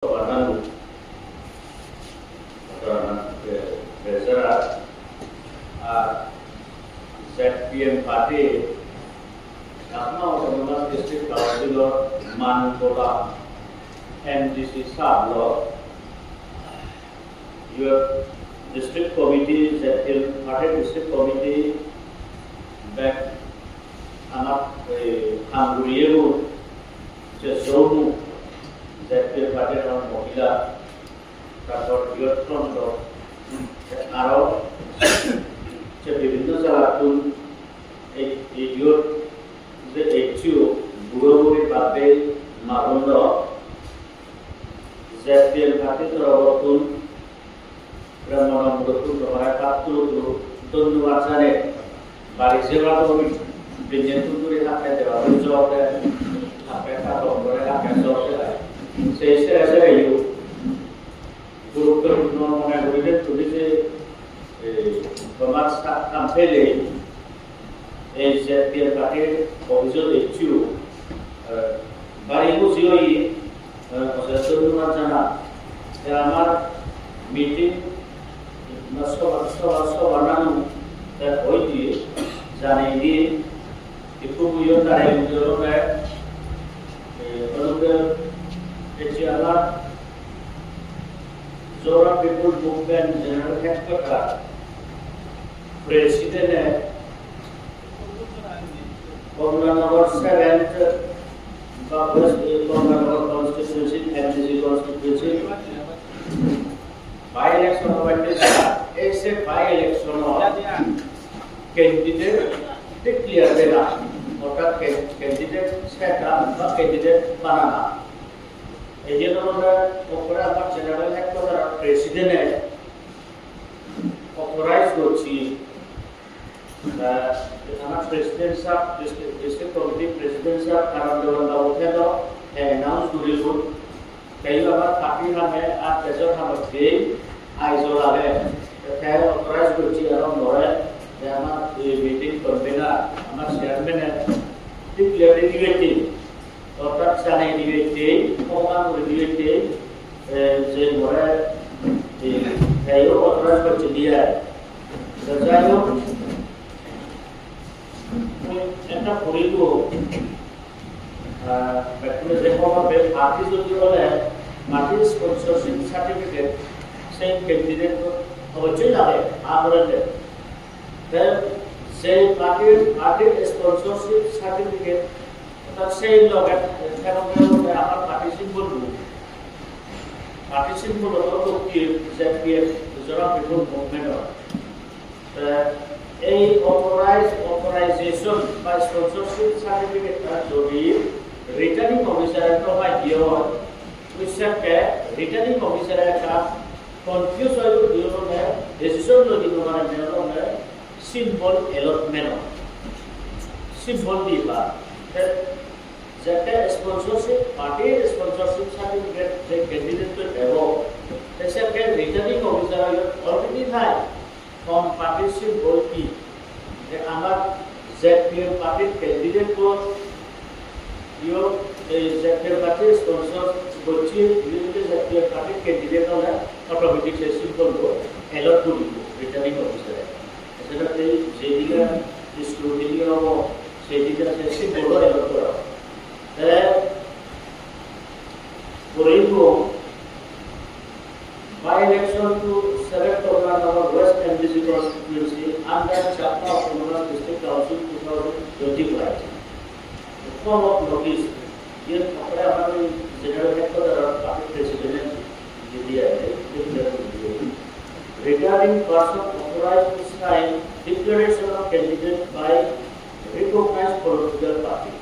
Warnanu Bezara ZPM Party Asma Autonomous District Councilor Manukola MDC Sablo your district committee ZPM Party district committee back anak Hangurielu Jesomu ZPM Party orang Mohila kantor youth front aro যে বিভিন্ন জায়গাতুন এই youth যে একটু বুড়ো পাবে মাগন্দ ZPM Party তরবতুন ব্রাহ্মণমদতুন তোমার কাতুলু ধন্যবাদ জানে বাড়ি সেবা করি বিজেতুন করে হাতে দেওয়া জবাবে হাতে কাটো করে হাতে জবাবে সেই সে ইউ গুরুত্বপূর্ণ মনে করিলে তুমি যে সমাজ কাম্পেলে এই ZPM Party অভিযোগ একটু বাড়ি বুঝিওই ধন্যবাদ জানা আমার মিটিং বানানো ওই দিয়ে জানিয়ে দিয়ে একটু বুঝিও তারা আমার Zora People Movement General Headquarter President Komnanagar 7th Komnanagar Constituency MDC Constituency by-election ऐसे by-election candidate declare देना और candidate set up বা candidate बनाना এই জন্য আমরা ওপরে আমার জেনারেল হেডকোয়ার্টার প্রেসিডেন্ট অথরাইজ করছি আমার প্রেসিডেন্ট সাহেব ডিস্ট্রিক্ট কমিটি প্রেসিডেন্ট সাহেব কারণ দেওয়া উঠে দাও অ্যানাউন্স করিব তাই আমার পার্টি নামে আর তেজর হামে আইজল আগে তাই অথরাইজ করছি আর নরে যে আমার এই মিটিং কনভেনার আমার চেয়ারম্যান ডিক্লেয়ারেটিভ অর্থাৎ জানিয়ে দিবে প্রমাণ করে দিবে যে ঘরে তাইও অথরাইজ করছে দিয়ে যাই হোক একটা করিব যেভাবে পার্টি যদি বলে পার্টির স্পন্সরশিপ সার্টিফিকেট সেই ক্যান্ডিডেট অবশ্যই লাগে আমাদের সেই পার্টির স্পন্সরশিপ সার্টিফিকেট সেই লোকের আমার পার্টি সিম্বল হলো ZPM Zora People Movement এই অথরাইজেশন বা স্পন্সরশিপ সার্টিফিকেট যদি রিটার্নিং অফিসারের প্রমাণ দিয়ে হয় উইসাকে রিটার্নিং অফিসারের কাজ কনফিউজ হয়ে দিয়ে ডিসিশন যদি মানে মেনে সিম্বল এলটমেন্ট সিম্বল দিবা যাতে স্পন্সরশিপ পার্টির স্পন্সরশিপ সার্টিফিকেট যে ক্যান্ডিডেট দেব সেটাকে রিটার্নিং অফিসার অলরেডি নাই ফর্ম পার্টির সিম্বল কি যে আমার ZPM পার্টির ক্যান্ডিডেট কোন ইও এই ZPM পার্টির স্পন্সর করছি যদি ZPM পার্টির ক্যান্ডিডেট হলে অটোমেটিক সেই সিম্বল এলট করে দিব রিটার্নিং অফিসারে সেটাতে যেদিকে স্ক্রুটিনি হব সেদিকে সেই সিম্বল এলট করা by-election to select Komnanagar West MDC constituency under Chapter Autonomous District Council 2025. The form of notice here अपने हमारे general headquarter party president regarding person authorized to sign declaration of candidate by recognized political party.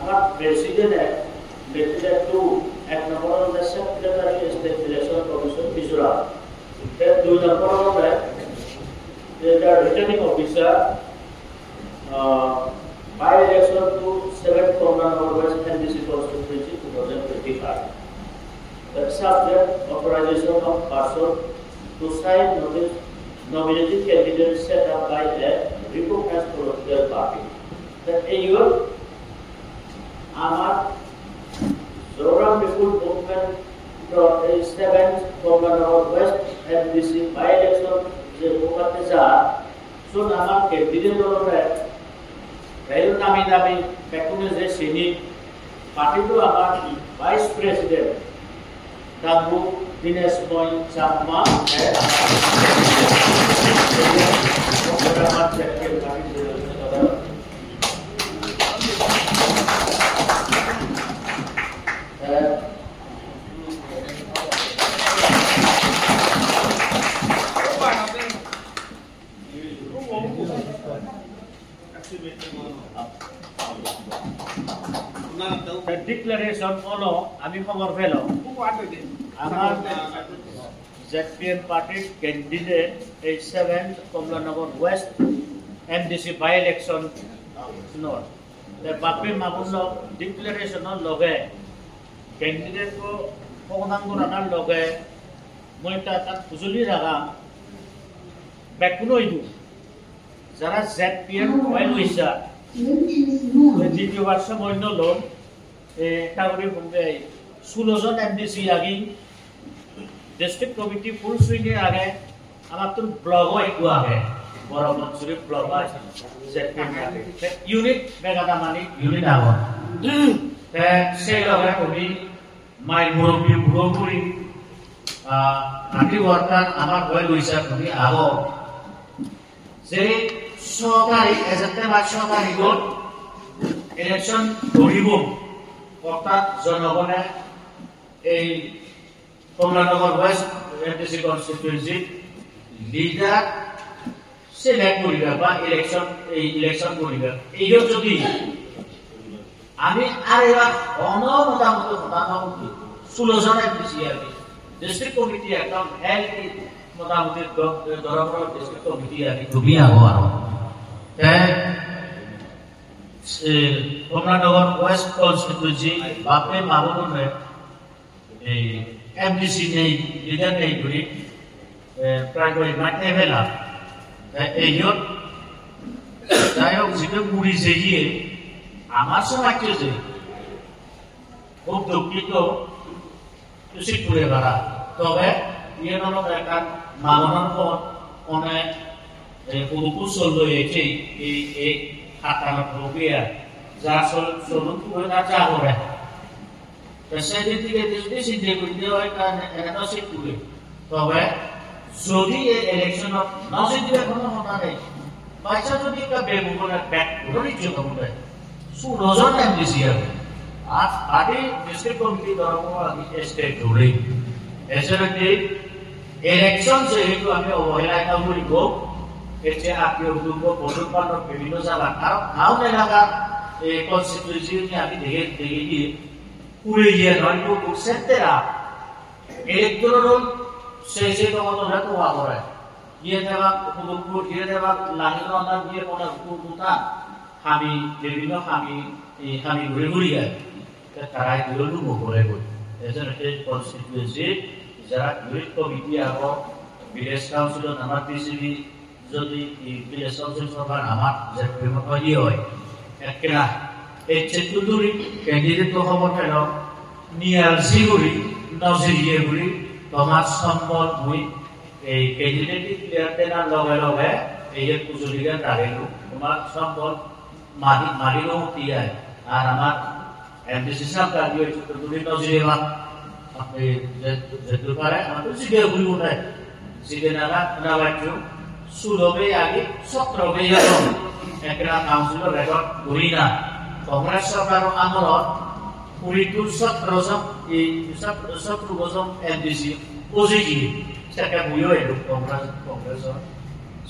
Our president elected to act number of the secretary state election commission Mizoram. That do number of that the returning officer by election to 7th Komnanagar West MDC constituency 2025. That subject authorization of person to sign notice nominated candidates set up by a recognized political party. That AUR Pekune je sini party tu akan Vice President Dagu Dinesh Boy Chapma The declaration ono ami khobor phelo amar ZPM party candidate H7 Komlanagar West MDC by election north the bape mabulo declaration loge candidate ko pogdang ranar loge moita ta khujuli raga bakuno idu jara ZPM oil wisa দ্বিতীয় বর্ষ Moin loan টাগরি Bombay 16 জন MDC আগি district committee ফুল সুইংয়ে আগে আমার তো blog একটু আগে বড় Mansuri blog আছে JPM unit মেগাদা মানি unit আগ সেই লগে কবি মাই মুরব্বী বুড়ি আটি ওয়ার্কার আমার বই লইছা কবি আগ যে সরকারি এজেন্টে বা সরকারি গোট ইলেকশন করিব অর্থাৎ জনগণে এই Kamalanagar west MDC constituency leader select করিবা বা ইলেকশন করিবা এই যদি আমি আর এবার মোটামুটি 16 জন এমডিসি আর ডিস্ট্রিক্ট কমিটি একদম হেলথ মোটামুটি ধরপর ডিস্ট্রিক্ট কমিটি আর খুবই আবার কমলানগর ওয়েস্ট কনস্টিটুয়েন্সি বাপে মাবুনে এই এমডিসি নেই লিডার নেই করি প্রায় করে মাঠে ফেলা এই যাই হোক যেটা মুড়ি যেয়ে আমার সময় যে খুব দুঃখিত তুষি ঘুরে বেড়া তবে ইয়ে নল একটা মামনার পর অনেক কুসল রয়েছে এই খাতার প্রক্রিয়া যা চলুন করে না যা করে সেদিন থেকে যদি সিদ্ধি করতে হয় কারণ এটা শিখবে তবে যদি এই ইলেকশন না সিদ্ধি কোনো কথা নেই পয়সা যদি একটা বেগুনের ব্যাক করে নিচ্ছে কমবে 16 জন এমডিসি হবে আর পার্টি ডিস্ট্রিক্ট কমিটি ধর্ম স্টেট জুড়ে এছাড়া ইলেকশন যেহেতু আমি অবহেলা এটা বলব এতে আত্মীয় গ্রুপ বন্ধুবান্ধব বিভিন্ন জায়গা কারণ এলাকা এই কনস্টিটিউশন আমি দেখে গিয়ে পুরে গিয়ে নয় সেন্টেরা ইলেকট্রাল সেই তোমাদের তো আগে ইয়ে দেওয়া কুকুর ইয়ে দেওয়া লাগিয়ে আনার দিয়ে কোনো কুকুরটা আমি বিভিন্ন আমি ঘুরে ঘুরি যায় তারাই দূরে করে বলি এজন্য কনস্টিটিউশন যারা ইউনিট কমিটি আবো ভিলেজ কাউন্সিল আমার পিসিবি যদি ভিলেজ কাউন্সিল সরকার আমার যে প্রেমী হয় একলা এই চেতুদুরি ক্যান্ডিডেট খবর পেল নিয়াল সিগুরি নজিরিয়ে গুরি তোমার সম্বল মুই এই ক্যান্ডিডেট ক্লিয়ার দেনার লগে লগে এই যে কুজুলিগা দাঁড়াইলো তোমার সম্বল মারিও তিয়ায় আর আমার এমডিসি সরকার দিয়ে চেতুদুরি নজিরিয়ে আপনি যেতে পারে আমাদের সিগে ঘুরি উঠায় সিগে না বাচ্চু সুলভে আগে 17 বেয়া একটা কাউন্সিলর রেকর্ড করি না কংগ্রেস সরকার আমলত 17 জন এই 17 জন এমডিসি পজিটিভ সেটা বুঝো এলো কংগ্রেস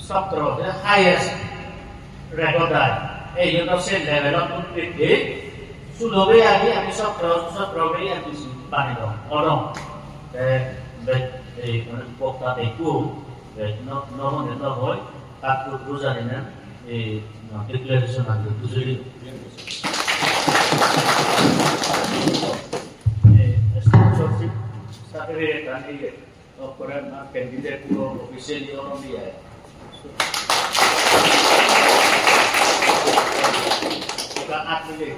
17 হাইয়েস্ট রেকর্ড আছে এই জন্য সে লেভেলত উঠতে সুলভে আগে আমি 17 বেয়া এমডিসি পানি দাও অরং এই পক্কা দেখো নমনে না হয় তারপর রোজানে না এই ডিক্লারেশন আগে বুঝলি sponsorship sakre tani opera na candidate ko officially on diya hai ka atile